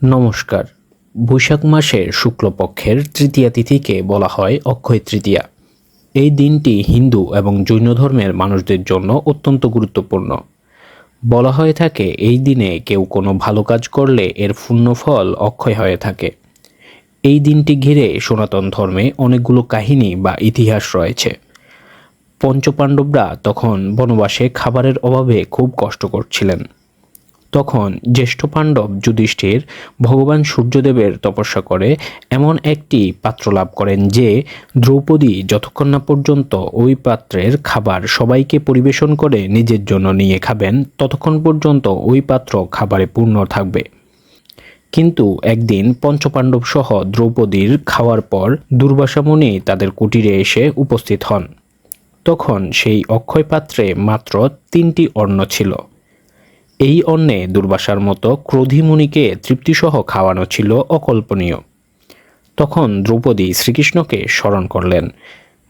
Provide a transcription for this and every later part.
নমস্কার। বৈশাখ মাসের শুক্লপক্ষের তৃতীয়া তিথিকে বলা হয় অক্ষয় তৃতীয়া। এই দিনটি হিন্দু এবং জৈন ধর্মের মানুষদের জন্য অত্যন্ত গুরুত্বপূর্ণ। বলা হয়ে থাকে এই দিনে কেউ কোনো ভালো কাজ করলে এর পুণ্যফল অক্ষয় হয়ে থাকে। এই দিনটি ঘিরে সনাতন ধর্মে অনেকগুলো কাহিনী বা ইতিহাস রয়েছে। পঞ্চপাণ্ডবরা তখন বনবাসে খাবারের অভাবে খুব কষ্ট করছিলেন। তখন জ্যেষ্ঠ পাণ্ডব যুধিষ্ঠির ভগবান সূর্যদেবের তপস্যা করে এমন একটি পাত্র লাভ করেন যে দ্রৌপদী যতক্ষণ না পর্যন্ত ওই পাত্রের খাবার সবাইকে পরিবেশন করে নিজের জন্য নিয়ে খাবেন ততক্ষণ পর্যন্ত ওই পাত্র খাবারে পূর্ণ থাকবে। কিন্তু একদিন পঞ্চপাণ্ডব সহ দ্রৌপদীর খাওয়ার পর দুর্বাসা মুনি তাদের কুটিরে এসে উপস্থিত হন। তখন সেই অক্ষয় পাত্রে মাত্র 3টি অন্ন ছিল। এই অন্নে দুর্বাসার মতো ক্রোধী মুনিকে তৃপ্তিসহ খাওয়ানো ছিল অকল্পনীয়। তখন দ্রৌপদী শ্রীকৃষ্ণকে স্মরণ করলেন।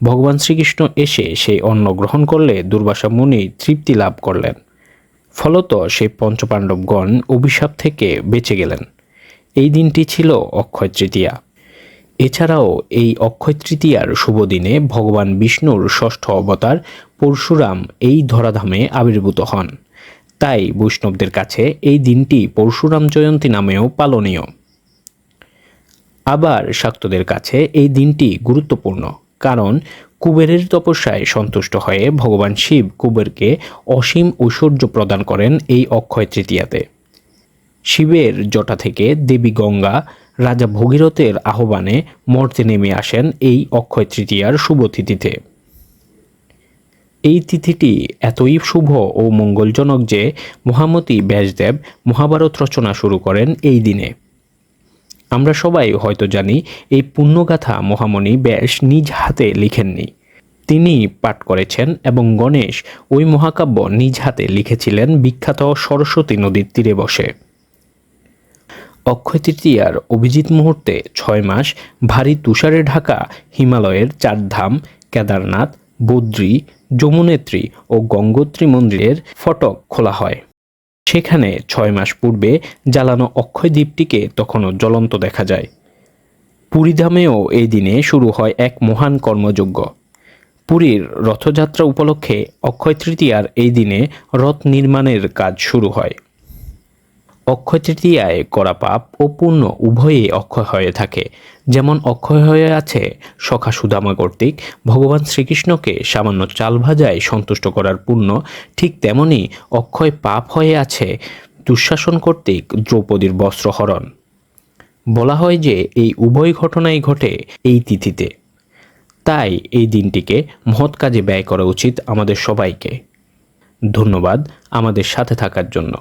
ভগবান শ্রীকৃষ্ণ এসে সেই অন্ন গ্রহণ করলে দুর্বাসা মুনি তৃপ্তি লাভ করলেন। ফলত সেই পঞ্চপাণ্ডবগণ অভিশাপ থেকে বেঁচে গেলেন। এই দিনটি ছিল অক্ষয় তৃতীয়া। এছাড়াও এই অক্ষয় তৃতীয়ার শুভ দিনে ভগবান বিষ্ণুর ষষ্ঠ অবতার পরশুরাম এই ধরাধামে আবির্ভূত হন। তাই বৈষ্ণবদের কাছে এই দিনটি পরশুরাম জয়ন্তী নামেও পালনীয়। আবার শাক্তদের কাছে এই দিনটি গুরুত্বপূর্ণ, কারণ কুবেরের তপস্যায় সন্তুষ্ট হয়ে ভগবান শিব কুবেরকে অসীম ঐশ্বর্য প্রদান করেন এই অক্ষয় তৃতীয়াতে। শিবের জটা থেকে দেবী গঙ্গা রাজা ভগীরথের আহ্বানে মর্তে নেমে আসেন এই অক্ষয় তৃতীয়ার শুভ তিথিতে। এই তিথিটি এতই শুভ ও মঙ্গলজনক যে মহামতি ব্যাসদেব মহাভারত রচনা শুরু করেন এই দিনে। আমরা সবাই হয়তো জানি এই পুণ্যগাথা মহামুনি ব্যাস নিজ হাতে লিখেননি, তিনি পাঠ করেছেন এবং গণেশ ওই মহাকাব্য নিজ হাতে লিখেছিলেন বিখ্যাত সরস্বতী নদীর তীরে বসে। অক্ষয় তৃতীয়ার অভিজিৎ মুহূর্তে 6 মাস ভারী তুষারে ঢাকা হিমালয়ের 4 ধাম কেদারনাথ, বদ্রী, যমুনেত্রী ও গঙ্গোত্রী মন্দিরের ফটক খোলা হয়। সেখানে 6 মাস পূর্বে জ্বালানো অক্ষয় দ্বীপটিকে তখনও জ্বলন্ত দেখা যায়। পুরীধামেও এই দিনে শুরু হয় এক মহান কর্মযজ্ঞ। পুরীর রথযাত্রা উপলক্ষে অক্ষয় তৃতীয়ার এই দিনে রথ নির্মাণের কাজ শুরু হয়। অক্ষয় তৃতীয়ায় করা পাপ ও পুণ্য উভয়ই অক্ষয় হয়ে থাকে। যেমন অক্ষয় হয়ে আছে সখা সুদামা কর্তৃক ভগবান শ্রীকৃষ্ণকে সামান্য চাল ভাজায় সন্তুষ্ট করার পুণ্য, ঠিক তেমনি অক্ষয় পাপ হয়ে আছে দুঃশাসন কর্তৃক দ্রৌপদীর বস্ত্রহরণ। বলা হয় যে এই উভয় ঘটনাই ঘটে এই তিথিতে। তাই এই দিনটিকে মহৎ কাজে ব্যয় করা উচিত আমাদের সবাইকে। ধন্যবাদ আমাদের সাথে থাকার জন্য।